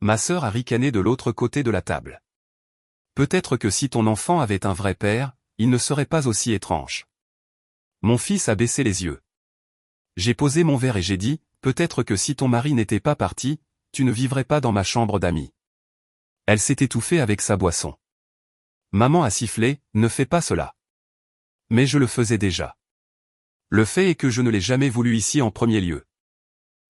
Ma sœur a ricané de l'autre côté de la table. Peut-être que si ton enfant avait un vrai père, il ne serait pas aussi étrange. Mon fils a baissé les yeux. J'ai posé mon verre et j'ai dit, peut-être que si ton mari n'était pas parti, tu ne vivrais pas dans ma chambre d'amis. Elle s'est étouffée avec sa boisson. Maman a sifflé, ne fais pas cela. Mais je le faisais déjà. Le fait est que je ne l'ai jamais voulu ici en premier lieu.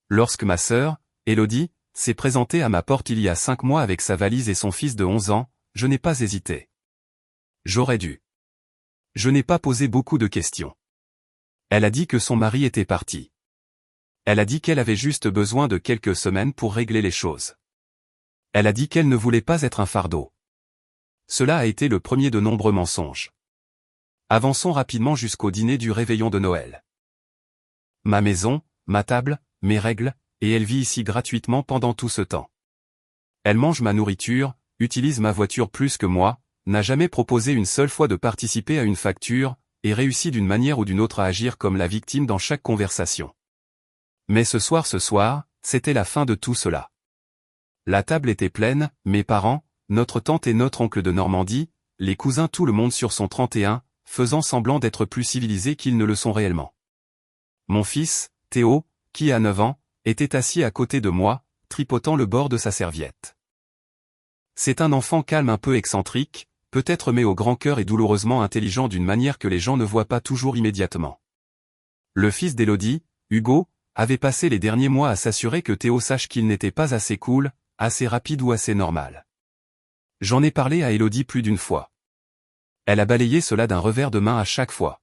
Lorsque ma sœur, Élodie, s'est présentée à ma porte il y a 5 mois avec sa valise et son fils de 11 ans, je n'ai pas hésité. J'aurais dû. Je n'ai pas posé beaucoup de questions. Elle a dit que son mari était parti. Elle a dit qu'elle avait juste besoin de quelques semaines pour régler les choses. Elle a dit qu'elle ne voulait pas être un fardeau. Cela a été le premier de nombreux mensonges. Avançons rapidement jusqu'au dîner du réveillon de Noël. Ma maison, ma table, mes règles, et elle vit ici gratuitement pendant tout ce temps. Elle mange ma nourriture, utilise ma voiture plus que moi, n'a jamais proposé une seule fois de participer à une facture, et réussit d'une manière ou d'une autre à agir comme la victime dans chaque conversation. Mais ce soir, c'était la fin de tout cela. La table était pleine, mes parents, notre tante et notre oncle de Normandie, les cousins, tout le monde sur son 31, faisant semblant d'être plus civilisés qu'ils ne le sont réellement. Mon fils, Théo, qui a 9 ans, était assis à côté de moi, tripotant le bord de sa serviette. C'est un enfant calme, un peu excentrique, peut-être, mais au grand cœur et douloureusement intelligent d'une manière que les gens ne voient pas toujours immédiatement. Le fils d'Élodie, Hugo, avait passé les derniers mois à s'assurer que Théo sache qu'il n'était pas assez cool, assez rapide ou assez normal. J'en ai parlé à Élodie plus d'une fois. Elle a balayé cela d'un revers de main à chaque fois.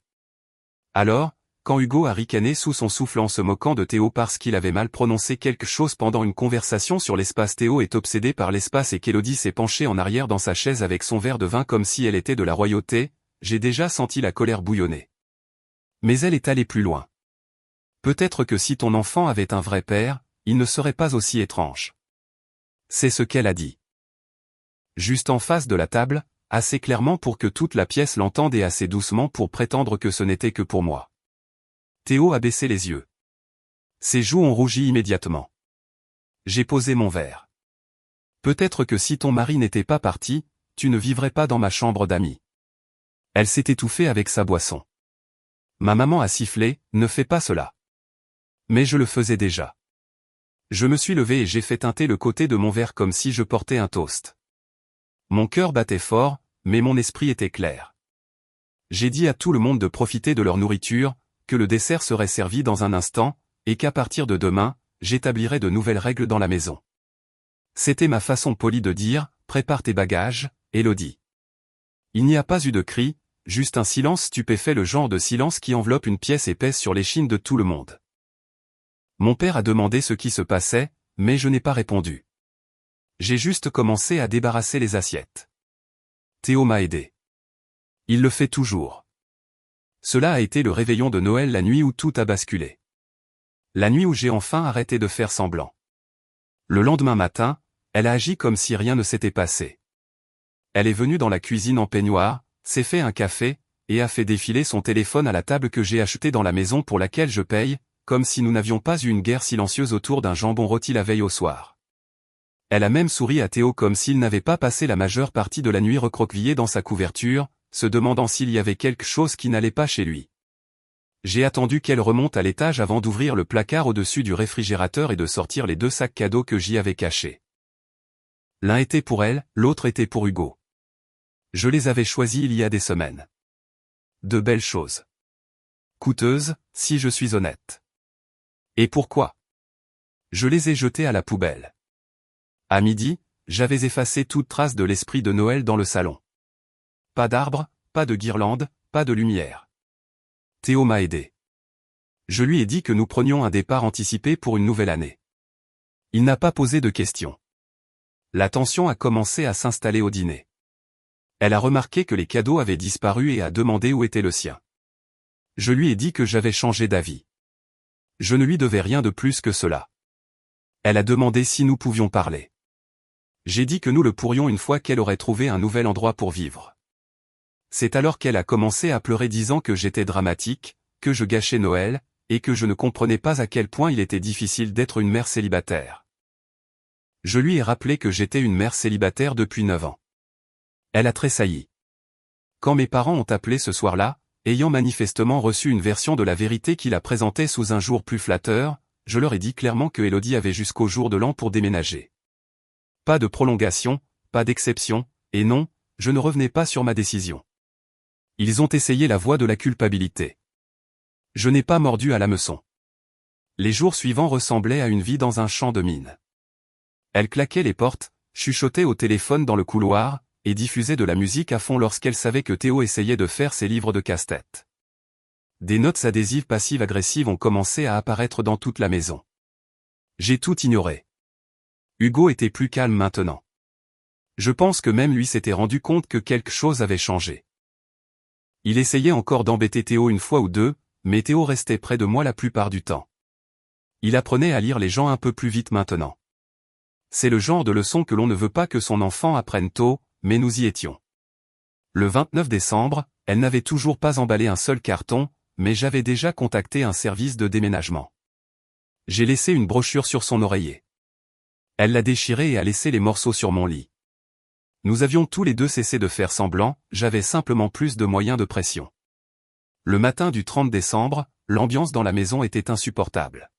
Alors, quand Hugo a ricané sous son souffle en se moquant de Théo parce qu'il avait mal prononcé quelque chose pendant une conversation sur l'espace, Théo est obsédé par l'espace et qu'Élodie s'est penchée en arrière dans sa chaise avec son verre de vin comme si elle était de la royauté, j'ai déjà senti la colère bouillonner. Mais elle est allée plus loin. Peut-être que si ton enfant avait un vrai père, il ne serait pas aussi étrange. C'est ce qu'elle a dit. Juste en face de la table, assez clairement pour que toute la pièce l'entende et assez doucement pour prétendre que ce n'était que pour moi. Théo a baissé les yeux. Ses joues ont rougi immédiatement. J'ai posé mon verre. Peut-être que si ton mari n'était pas parti, tu ne vivrais pas dans ma chambre d'amis. Elle s'est étouffée avec sa boisson. Ma maman a sifflé, ne fais pas cela. Mais je le faisais déjà. Je me suis levé et j'ai fait teinter le côté de mon verre comme si je portais un toast. Mon cœur battait fort, mais mon esprit était clair. J'ai dit à tout le monde de profiter de leur nourriture, que le dessert serait servi dans un instant, et qu'à partir de demain, j'établirais de nouvelles règles dans la maison. C'était ma façon polie de dire, prépare tes bagages, Élodie. Il n'y a pas eu de cri, juste un silence stupéfait, le genre de silence qui enveloppe une pièce et pèse sur l'échine de tout le monde. Mon père a demandé ce qui se passait, mais je n'ai pas répondu. J'ai juste commencé à débarrasser les assiettes. Théo m'a aidé. Il le fait toujours. Cela a été le réveillon de Noël, la nuit où tout a basculé. La nuit où j'ai enfin arrêté de faire semblant. Le lendemain matin, elle a agi comme si rien ne s'était passé. Elle est venue dans la cuisine en peignoir, s'est fait un café, et a fait défiler son téléphone à la table que j'ai achetée dans la maison pour laquelle je paye, comme si nous n'avions pas eu une guerre silencieuse autour d'un jambon rôti la veille au soir. Elle a même souri à Théo comme s'il n'avait pas passé la majeure partie de la nuit recroquevillé dans sa couverture, se demandant s'il y avait quelque chose qui n'allait pas chez lui. J'ai attendu qu'elle remonte à l'étage avant d'ouvrir le placard au-dessus du réfrigérateur et de sortir les 2 sacs cadeaux que j'y avais cachés. L'un était pour elle, l'autre était pour Hugo. Je les avais choisis il y a des semaines. De belles choses. Coûteuses, si je suis honnête. Et pourquoi? Je les ai jetés à la poubelle. À midi, j'avais effacé toute trace de l'esprit de Noël dans le salon. Pas d'arbre, pas de guirlande, pas de lumière. Théo m'a aidé. Je lui ai dit que nous prenions un départ anticipé pour une nouvelle année. Il n'a pas posé de questions. La tension a commencé à s'installer au dîner. Elle a remarqué que les cadeaux avaient disparu et a demandé où était le sien. Je lui ai dit que j'avais changé d'avis. Je ne lui devais rien de plus que cela. Elle a demandé si nous pouvions parler. J'ai dit que nous le pourrions une fois qu'elle aurait trouvé un nouvel endroit pour vivre. C'est alors qu'elle a commencé à pleurer disant que j'étais dramatique, que je gâchais Noël, et que je ne comprenais pas à quel point il était difficile d'être une mère célibataire. Je lui ai rappelé que j'étais une mère célibataire depuis 9 ans. Elle a tressailli. Quand mes parents ont appelé ce soir-là, ayant manifestement reçu une version de la vérité qui la présentait sous un jour plus flatteur, je leur ai dit clairement que Élodie avait jusqu'au jour de l'an pour déménager. Pas de prolongation, pas d'exception, et non, je ne revenais pas sur ma décision. Ils ont essayé la voie de la culpabilité. Je n'ai pas mordu à l'hameçon. Les jours suivants ressemblaient à une vie dans un champ de mines. Elle claquait les portes, chuchotait au téléphone dans le couloir, et diffusait de la musique à fond lorsqu'elle savait que Théo essayait de faire ses livres de casse-tête. Des notes adhésives passives-agressives ont commencé à apparaître dans toute la maison. J'ai tout ignoré. Hugo était plus calme maintenant. Je pense que même lui s'était rendu compte que quelque chose avait changé. Il essayait encore d'embêter Théo une fois ou deux, mais Théo restait près de moi la plupart du temps. Il apprenait à lire les gens un peu plus vite maintenant. C'est le genre de leçon que l'on ne veut pas que son enfant apprenne tôt, mais nous y étions. Le 29 décembre, elle n'avait toujours pas emballé un seul carton, mais j'avais déjà contacté un service de déménagement. J'ai laissé une brochure sur son oreiller. Elle l'a déchirée et a laissé les morceaux sur mon lit. Nous avions tous les deux cessé de faire semblant, j'avais simplement plus de moyens de pression. Le matin du 30 décembre, l'ambiance dans la maison était insupportable.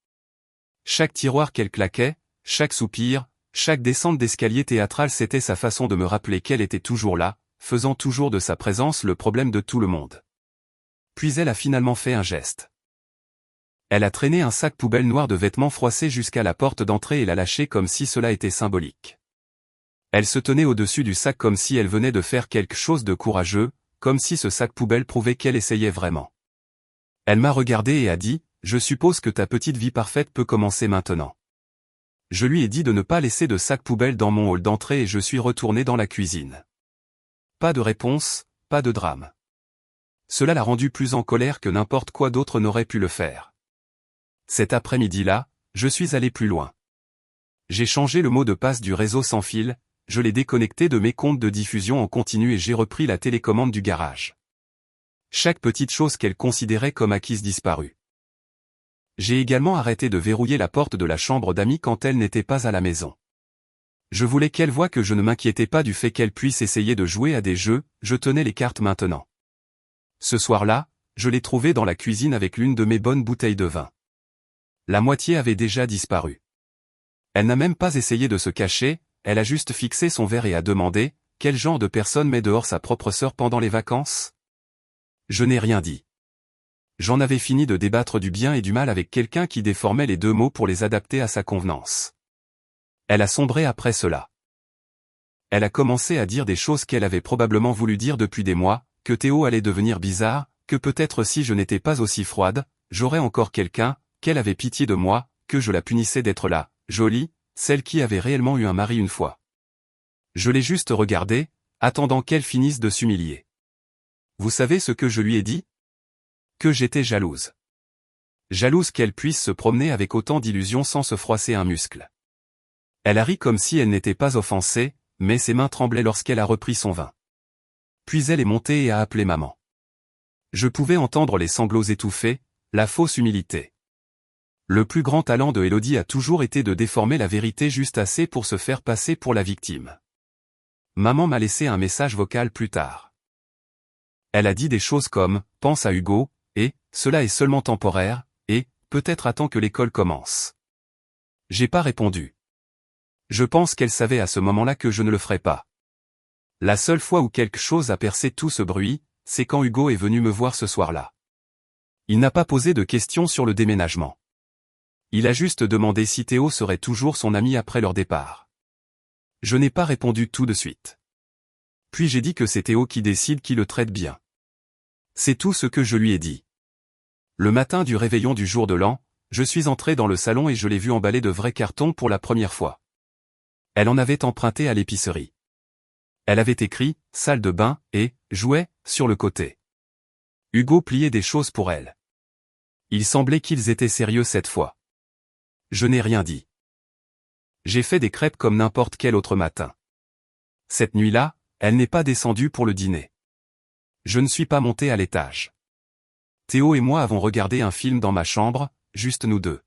Chaque tiroir qu'elle claquait, chaque soupir, chaque descente d'escalier théâtrale, c'était sa façon de me rappeler qu'elle était toujours là, faisant toujours de sa présence le problème de tout le monde. Puis elle a finalement fait un geste. Elle a traîné un sac poubelle noir de vêtements froissés jusqu'à la porte d'entrée et l'a lâché comme si cela était symbolique. Elle se tenait au-dessus du sac comme si elle venait de faire quelque chose de courageux, comme si ce sac poubelle prouvait qu'elle essayait vraiment. Elle m'a regardé et a dit, « Je suppose que ta petite vie parfaite peut commencer maintenant. » Je lui ai dit de ne pas laisser de sac poubelle dans mon hall d'entrée et je suis retourné dans la cuisine. Pas de réponse, pas de drame. Cela l'a rendue plus en colère que n'importe quoi d'autre n'aurait pu le faire. Cet après-midi-là, je suis allé plus loin. J'ai changé le mot de passe du réseau sans fil, je l'ai déconnecté de mes comptes de diffusion en continu et j'ai repris la télécommande du garage. Chaque petite chose qu'elle considérait comme acquise disparut. J'ai également arrêté de verrouiller la porte de la chambre d'amis quand elle n'était pas à la maison. Je voulais qu'elle voie que je ne m'inquiétais pas du fait qu'elle puisse essayer de jouer à des jeux, je tenais les cartes maintenant. Ce soir-là, je l'ai trouvée dans la cuisine avec l'une de mes bonnes bouteilles de vin. La moitié avait déjà disparu. Elle n'a même pas essayé de se cacher, elle a juste fixé son verre et a demandé, quel genre de personne met dehors sa propre sœur pendant les vacances? Je n'ai rien dit. J'en avais fini de débattre du bien et du mal avec quelqu'un qui déformait les deux mots pour les adapter à sa convenance. Elle a sombré après cela. Elle a commencé à dire des choses qu'elle avait probablement voulu dire depuis des mois, que Théo allait devenir bizarre, que peut-être si je n'étais pas aussi froide, j'aurais encore quelqu'un, qu'elle avait pitié de moi, que je la punissais d'être là, jolie, celle qui avait réellement eu un mari une fois. Je l'ai juste regardée, attendant qu'elle finisse de s'humilier. Vous savez ce que je lui ai dit? Que j'étais jalouse. Jalouse qu'elle puisse se promener avec autant d'illusions sans se froisser un muscle. Elle a ri comme si elle n'était pas offensée, mais ses mains tremblaient lorsqu'elle a repris son vin. Puis elle est montée et a appelé maman. Je pouvais entendre les sanglots étouffés, la fausse humilité. Le plus grand talent de Élodie a toujours été de déformer la vérité juste assez pour se faire passer pour la victime. Maman m'a laissé un message vocal plus tard. Elle a dit des choses comme « pense à Hugo » et « cela est seulement temporaire » et « peut-être attends que l'école commence ». J'ai pas répondu. Je pense qu'elle savait à ce moment-là que je ne le ferais pas. La seule fois où quelque chose a percé tout ce bruit, c'est quand Hugo est venu me voir ce soir-là. Il n'a pas posé de questions sur le déménagement. Il a juste demandé si Théo serait toujours son ami après leur départ. Je n'ai pas répondu tout de suite. Puis j'ai dit que c'est Théo qui décide qui le traite bien. C'est tout ce que je lui ai dit. Le matin du réveillon du jour de l'an, je suis entré dans le salon et je l'ai vu emballer de vrais cartons pour la première fois. Elle en avait emprunté à l'épicerie. Elle avait écrit « salle de bain » et « jouets » sur le côté. Hugo pliait des choses pour elle. Il semblait qu'ils étaient sérieux cette fois. Je n'ai rien dit. J'ai fait des crêpes comme n'importe quel autre matin. Cette nuit-là, elle n'est pas descendue pour le dîner. Je ne suis pas monté à l'étage. Théo et moi avons regardé un film dans ma chambre, juste nous deux.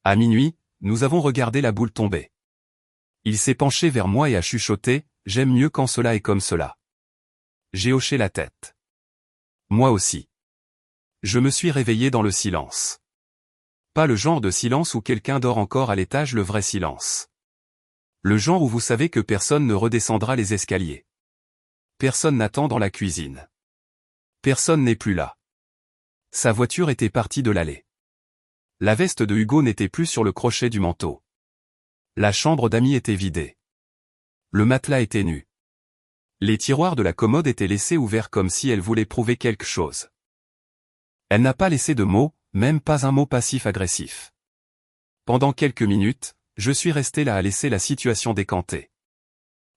À minuit, nous avons regardé la boule tomber. Il s'est penché vers moi et a chuchoté, « J'aime mieux quand cela est comme cela. » J'ai hoché la tête. Moi aussi. Je me suis réveillé dans le silence. Pas le genre de silence où quelqu'un dort encore à l'étage, le vrai silence. Le genre où vous savez que personne ne redescendra les escaliers. Personne n'attend dans la cuisine. Personne n'est plus là. Sa voiture était partie de l'allée. La veste de Hugo n'était plus sur le crochet du manteau. La chambre d'amis était vidée. Le matelas était nu. Les tiroirs de la commode étaient laissés ouverts comme si elle voulait prouver quelque chose. Elle n'a pas laissé de mots, même pas un mot passif-agressif. Pendant quelques minutes, je suis resté là à laisser la situation décanter.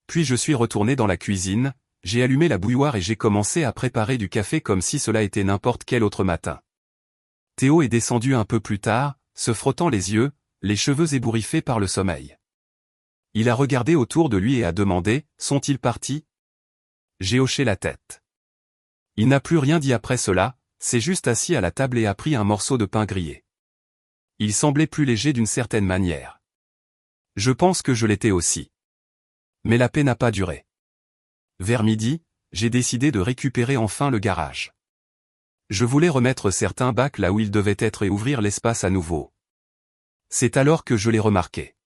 Puis je suis retourné dans la cuisine, j'ai allumé la bouilloire et j'ai commencé à préparer du café comme si cela était n'importe quel autre matin. Théo est descendu un peu plus tard, se frottant les yeux, les cheveux ébouriffés par le sommeil. Il a regardé autour de lui et a demandé, « Sont-ils partis ?» J'ai hoché la tête. Il n'a plus rien dit après cela, s'est juste assis à la table et a pris un morceau de pain grillé. Il semblait plus léger d'une certaine manière. Je pense que je l'étais aussi. Mais la paix n'a pas duré. Vers midi, j'ai décidé de récupérer enfin le garage. Je voulais remettre certains bacs là où ils devaient être et ouvrir l'espace à nouveau. C'est alors que je l'ai remarqué.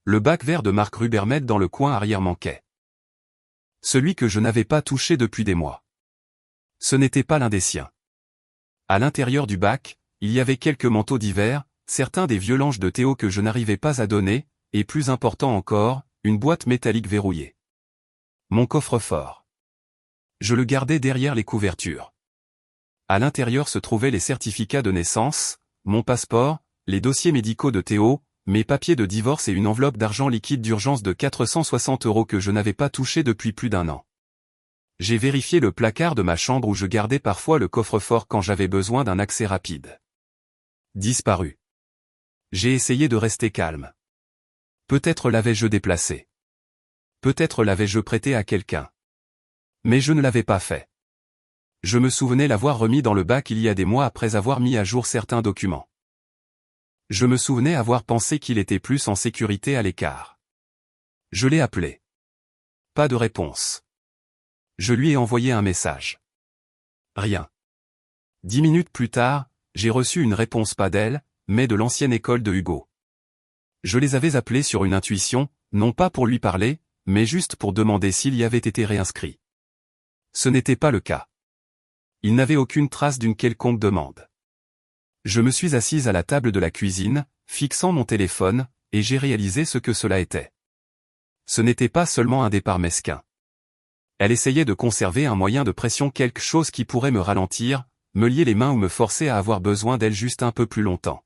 Le bac vert de marque Rubbermaid dans le coin arrière manquait. Celui que je n'avais pas touché depuis des mois. Ce n'était pas l'un des siens. À l'intérieur du bac, il y avait quelques manteaux d'hiver, certains des vieux linges de Théo que je n'arrivais pas à donner, et plus important encore, une boîte métallique verrouillée. Mon coffre-fort. Je le gardais derrière les couvertures. À l'intérieur se trouvaient les certificats de naissance, mon passeport, les dossiers médicaux de Théo, mes papiers de divorce et une enveloppe d'argent liquide d'urgence de 460 € que je n'avais pas touché depuis plus d'1 an. J'ai vérifié le placard de ma chambre où je gardais parfois le coffre-fort quand j'avais besoin d'un accès rapide. Disparu. J'ai essayé de rester calme. Peut-être l'avais-je déplacé. Peut-être l'avais-je prêté à quelqu'un. Mais je ne l'avais pas fait. Je me souvenais l'avoir remis dans le bac il y a des mois après avoir mis à jour certains documents. Je me souvenais avoir pensé qu'il était plus en sécurité à l'écart. Je l'ai appelé. Pas de réponse. Je lui ai envoyé un message. Rien. 10 minutes plus tard, j'ai reçu une réponse pas d'elle, mais de l'ancienne école de Hugo. Je les avais appelés sur une intuition, non pas pour lui parler, mais juste pour demander s'il y avait été réinscrit. Ce n'était pas le cas. Il n'avait aucune trace d'une quelconque demande. Je me suis assise à la table de la cuisine, fixant mon téléphone, et j'ai réalisé ce que cela était. Ce n'était pas seulement un départ mesquin. Elle essayait de conserver un moyen de pression, quelque chose qui pourrait me ralentir, me lier les mains ou me forcer à avoir besoin d'elle juste un peu plus longtemps.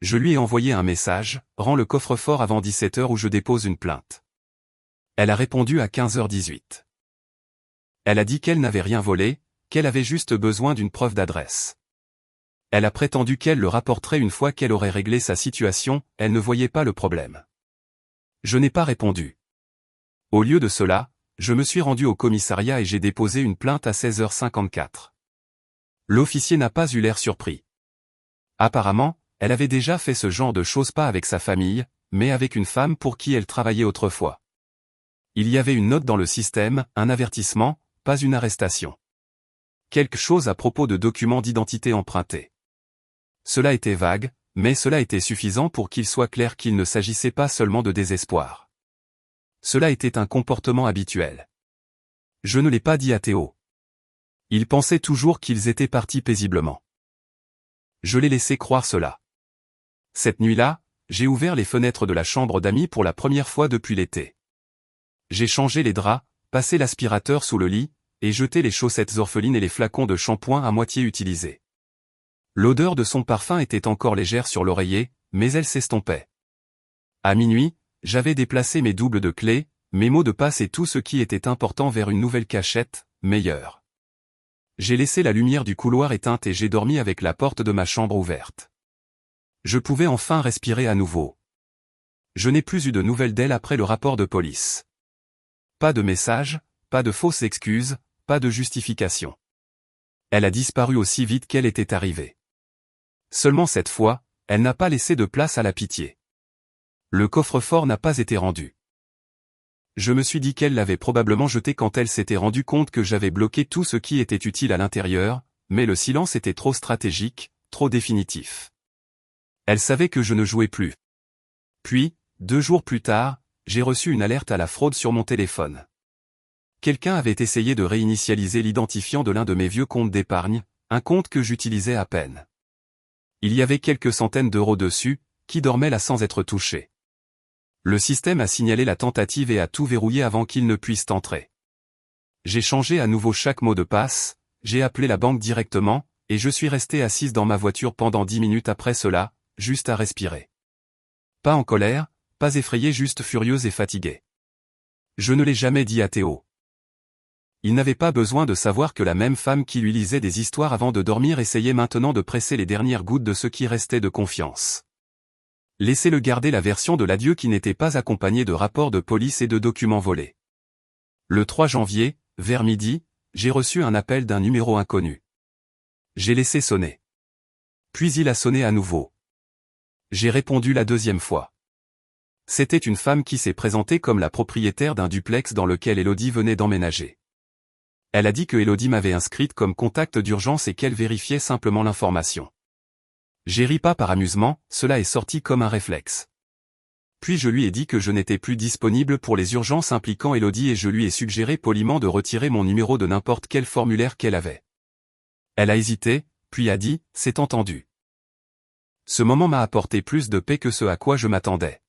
Je lui ai envoyé un message, « Rends le coffre-fort avant 17 h ou je dépose une plainte. » Elle a répondu à 15h18. Elle a dit qu'elle n'avait rien volé, qu'elle avait juste besoin d'une preuve d'adresse. Elle a prétendu qu'elle le rapporterait une fois qu'elle aurait réglé sa situation, elle ne voyait pas le problème. Je n'ai pas répondu. Au lieu de cela, je me suis rendu au commissariat et j'ai déposé une plainte à 16h54. L'officier n'a pas eu l'air surpris. Apparemment, elle avait déjà fait ce genre de choses pas avec sa famille, mais avec une femme pour qui elle travaillait autrefois. Il y avait une note dans le système, un avertissement, pas une arrestation. Quelque chose à propos de documents d'identité empruntés. Cela était vague, mais cela était suffisant pour qu'il soit clair qu'il ne s'agissait pas seulement de désespoir. Cela était un comportement habituel. Je ne l'ai pas dit à Théo. Il pensait toujours qu'ils étaient partis paisiblement. Je l'ai laissé croire cela. Cette nuit-là, j'ai ouvert les fenêtres de la chambre d'amis pour la première fois depuis l'été. J'ai changé les draps, passé l'aspirateur sous le lit, et jeté les chaussettes orphelines et les flacons de shampoing à moitié utilisés. L'odeur de son parfum était encore légère sur l'oreiller, mais elle s'estompait. À minuit, j'avais déplacé mes doubles de clés, mes mots de passe et tout ce qui était important vers une nouvelle cachette, meilleure. J'ai laissé la lumière du couloir éteinte et j'ai dormi avec la porte de ma chambre ouverte. Je pouvais enfin respirer à nouveau. Je n'ai plus eu de nouvelles d'elle après le rapport de police. Pas de message, pas de fausses excuses, pas de justification. Elle a disparu aussi vite qu'elle était arrivée. Seulement cette fois, elle n'a pas laissé de place à la pitié. Le coffre-fort n'a pas été rendu. Je me suis dit qu'elle l'avait probablement jeté quand elle s'était rendue compte que j'avais bloqué tout ce qui était utile à l'intérieur, mais le silence était trop stratégique, trop définitif. Elle savait que je ne jouais plus. Puis, 2 jours plus tard, j'ai reçu une alerte à la fraude sur mon téléphone. Quelqu'un avait essayé de réinitialiser l'identifiant de l'un de mes vieux comptes d'épargne, un compte que j'utilisais à peine. Il y avait quelques centaines d'euros dessus, qui dormaient là sans être touchés. Le système a signalé la tentative et a tout verrouillé avant qu'ils ne puissent entrer. J'ai changé à nouveau chaque mot de passe, j'ai appelé la banque directement, et je suis resté assise dans ma voiture pendant 10 minutes après cela, juste à respirer. Pas en colère, pas effrayée, juste furieuse et fatiguée. Je ne l'ai jamais dit à Théo. Il n'avait pas besoin de savoir que la même femme qui lui lisait des histoires avant de dormir essayait maintenant de presser les dernières gouttes de ce qui restait de confiance. Laissez-le garder la version de l'adieu qui n'était pas accompagnée de rapports de police et de documents volés. Le 3 janvier, vers midi, j'ai reçu un appel d'un numéro inconnu. J'ai laissé sonner. Puis il a sonné à nouveau. J'ai répondu la 2e fois. C'était une femme qui s'est présentée comme la propriétaire d'un duplex dans lequel Elodie venait d'emménager. Elle a dit que Elodie m'avait inscrite comme contact d'urgence et qu'elle vérifiait simplement l'information. J'ai ri pas par amusement, cela est sorti comme un réflexe. Puis je lui ai dit que je n'étais plus disponible pour les urgences impliquant Elodie et je lui ai suggéré poliment de retirer mon numéro de n'importe quel formulaire qu'elle avait. Elle a hésité, puis a dit « c'est entendu ». Ce moment m'a apporté plus de paix que ce à quoi je m'attendais.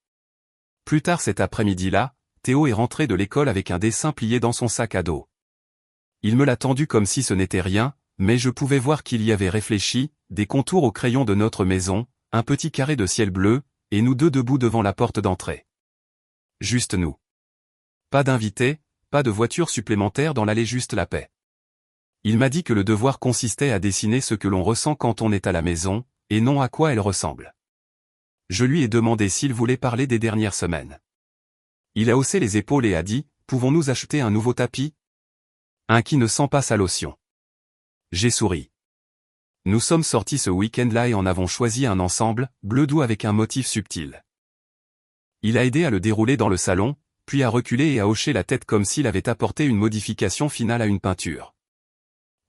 Plus tard cet après-midi-là, Théo est rentré de l'école avec un dessin plié dans son sac à dos. Il me l'a tendu comme si ce n'était rien, mais je pouvais voir qu'il y avait réfléchi, des contours au crayon de notre maison, un petit carré de ciel bleu, et nous deux debout devant la porte d'entrée. Juste nous. Pas d'invités, pas de voiture supplémentaire dans l'allée, juste la paix. Il m'a dit que le devoir consistait à dessiner ce que l'on ressent quand on est à la maison, et non à quoi elle ressemble. Je lui ai demandé s'il voulait parler des dernières semaines. Il a haussé les épaules et a dit « Pouvons-nous acheter un nouveau tapis ? Un qui ne sent pas sa lotion. » J'ai souri. Nous sommes sortis ce week-end-là et en avons choisi un ensemble, bleu doux avec un motif subtil. Il a aidé à le dérouler dans le salon, puis à reculer et à hocher la tête comme s'il avait apporté une modification finale à une peinture.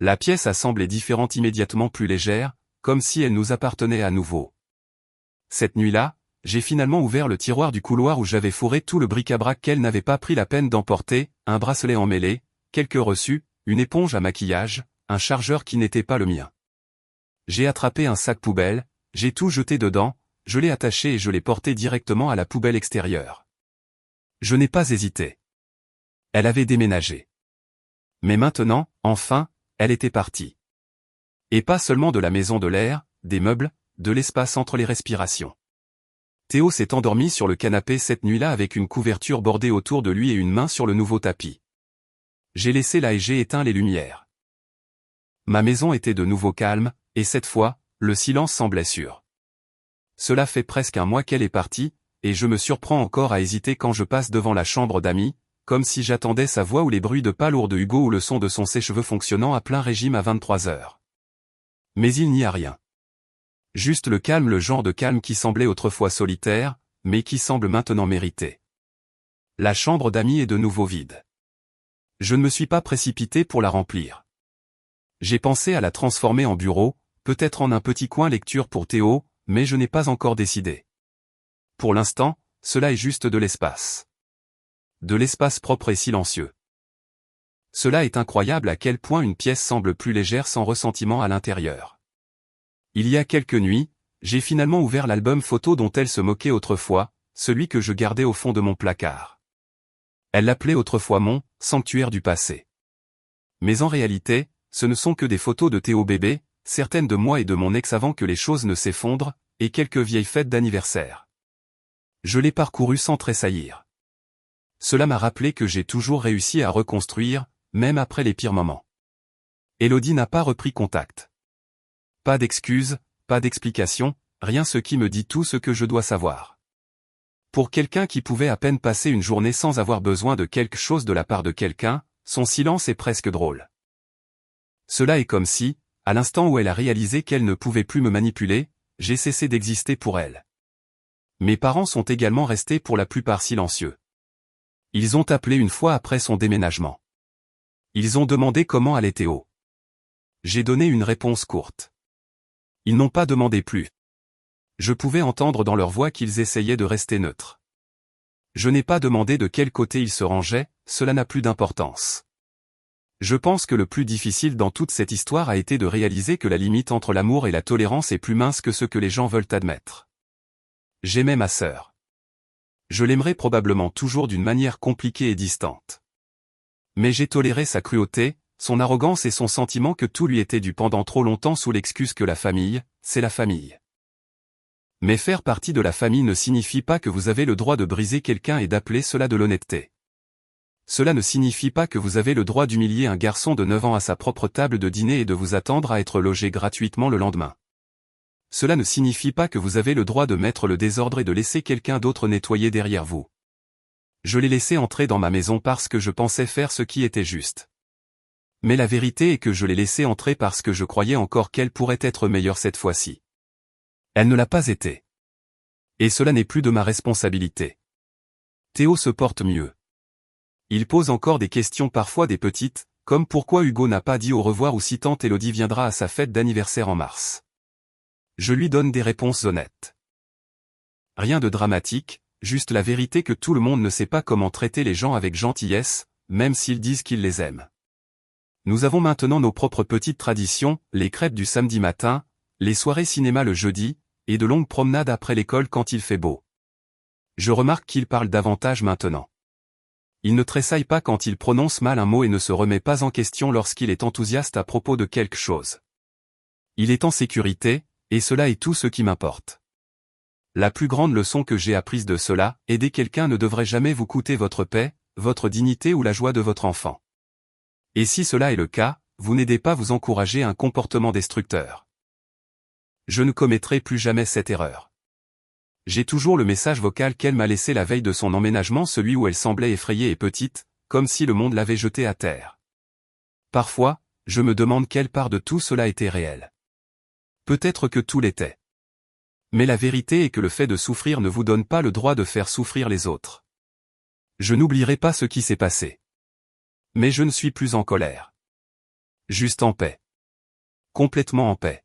La pièce a semblé différente, immédiatement plus légère, comme si elle nous appartenait à nouveau. Cette nuit-là, j'ai finalement ouvert le tiroir du couloir où j'avais fourré tout le bric-à-brac qu'elle n'avait pas pris la peine d'emporter, un bracelet emmêlé, quelques reçus, une éponge à maquillage, un chargeur qui n'était pas le mien. J'ai attrapé un sac poubelle, j'ai tout jeté dedans, je l'ai attaché et je l'ai porté directement à la poubelle extérieure. Je n'ai pas hésité. Elle avait déménagé. Mais maintenant, enfin, elle était partie. Et pas seulement de la maison, de l'air, des meubles, de l'espace entre les respirations. Théo s'est endormi sur le canapé cette nuit-là avec une couverture bordée autour de lui et une main sur le nouveau tapis. J'ai laissé là et j'ai éteint les lumières. Ma maison était de nouveau calme, et cette fois, le silence semblait sûr. Cela fait presque un mois qu'elle est partie, et je me surprends encore à hésiter quand je passe devant la chambre d'Amy, comme si j'attendais sa voix ou les bruits de pas lourds de Hugo ou le son de son sèche-cheveux fonctionnant à plein régime à 23 heures. Mais il n'y a rien. Juste le calme, le genre de calme qui semblait autrefois solitaire, mais qui semble maintenant mérité. La chambre d'Amy est de nouveau vide. Je ne me suis pas précipité pour la remplir. J'ai pensé à la transformer en bureau, peut-être en un petit coin lecture pour Théo, mais je n'ai pas encore décidé. Pour l'instant, cela est juste de l'espace. De l'espace propre et silencieux. Cela est incroyable à quel point une pièce semble plus légère sans ressentiment à l'intérieur. Il y a quelques nuits, j'ai finalement ouvert l'album photo dont elle se moquait autrefois, celui que je gardais au fond de mon placard. Elle l'appelait autrefois mon « sanctuaire du passé ». Mais en réalité, ce ne sont que des photos de Théo bébé, certaines de moi et de mon ex avant que les choses ne s'effondrent, et quelques vieilles fêtes d'anniversaire. Je l'ai parcouru sans tressaillir. Cela m'a rappelé que j'ai toujours réussi à reconstruire, même après les pires moments. Elodie n'a pas repris contact. Pas d'excuses, pas d'explications, rien, ce qui me dit tout ce que je dois savoir. Pour quelqu'un qui pouvait à peine passer une journée sans avoir besoin de quelque chose de la part de quelqu'un, son silence est presque drôle. Cela est comme si, à l'instant où elle a réalisé qu'elle ne pouvait plus me manipuler, j'ai cessé d'exister pour elle. Mes parents sont également restés pour la plupart silencieux. Ils ont appelé une fois après son déménagement. Ils ont demandé comment allait Théo. J'ai donné une réponse courte. Ils n'ont pas demandé plus. Je pouvais entendre dans leur voix qu'ils essayaient de rester neutres. Je n'ai pas demandé de quel côté ils se rangeaient, cela n'a plus d'importance. Je pense que le plus difficile dans toute cette histoire a été de réaliser que la limite entre l'amour et la tolérance est plus mince que ce que les gens veulent admettre. J'aimais ma sœur. Je l'aimerais probablement toujours d'une manière compliquée et distante. Mais j'ai toléré sa cruauté, son arrogance et son sentiment que tout lui était dû pendant trop longtemps sous l'excuse que la famille, c'est la famille. Mais faire partie de la famille ne signifie pas que vous avez le droit de briser quelqu'un et d'appeler cela de l'honnêteté. Cela ne signifie pas que vous avez le droit d'humilier un garçon de 9 ans à sa propre table de dîner et de vous attendre à être logé gratuitement le lendemain. Cela ne signifie pas que vous avez le droit de mettre le désordre et de laisser quelqu'un d'autre nettoyer derrière vous. Je l'ai laissé entrer dans ma maison parce que je pensais faire ce qui était juste. Mais la vérité est que je l'ai laissé entrer parce que je croyais encore qu'elle pourrait être meilleure cette fois-ci. Elle ne l'a pas été. Et cela n'est plus de ma responsabilité. Théo se porte mieux. Il pose encore des questions parfois des petites, comme pourquoi Hugo n'a pas dit au revoir ou si tante Élodie viendra à sa fête d'anniversaire en mars. Je lui donne des réponses honnêtes. Rien de dramatique, juste la vérité que tout le monde ne sait pas comment traiter les gens avec gentillesse, même s'ils disent qu'ils les aiment. Nous avons maintenant nos propres petites traditions, les crêpes du samedi matin, les soirées cinéma le jeudi, et de longues promenades après l'école quand il fait beau. Je remarque qu'il parle davantage maintenant. Il ne tressaille pas quand il prononce mal un mot et ne se remet pas en question lorsqu'il est enthousiaste à propos de quelque chose. Il est en sécurité, et cela est tout ce qui m'importe. La plus grande leçon que j'ai apprise de cela, aider quelqu'un ne devrait jamais vous coûter votre paix, votre dignité ou la joie de votre enfant. Et si cela est le cas, vous n'aidez pas à vous encourager un comportement destructeur. Je ne commettrai plus jamais cette erreur. J'ai toujours le message vocal qu'elle m'a laissé la veille de son emménagement, celui où elle semblait effrayée et petite, comme si le monde l'avait jetée à terre. Parfois, je me demande quelle part de tout cela était réelle. Peut-être que tout l'était. Mais la vérité est que le fait de souffrir ne vous donne pas le droit de faire souffrir les autres. Je n'oublierai pas ce qui s'est passé. Mais je ne suis plus en colère. Juste en paix. Complètement en paix.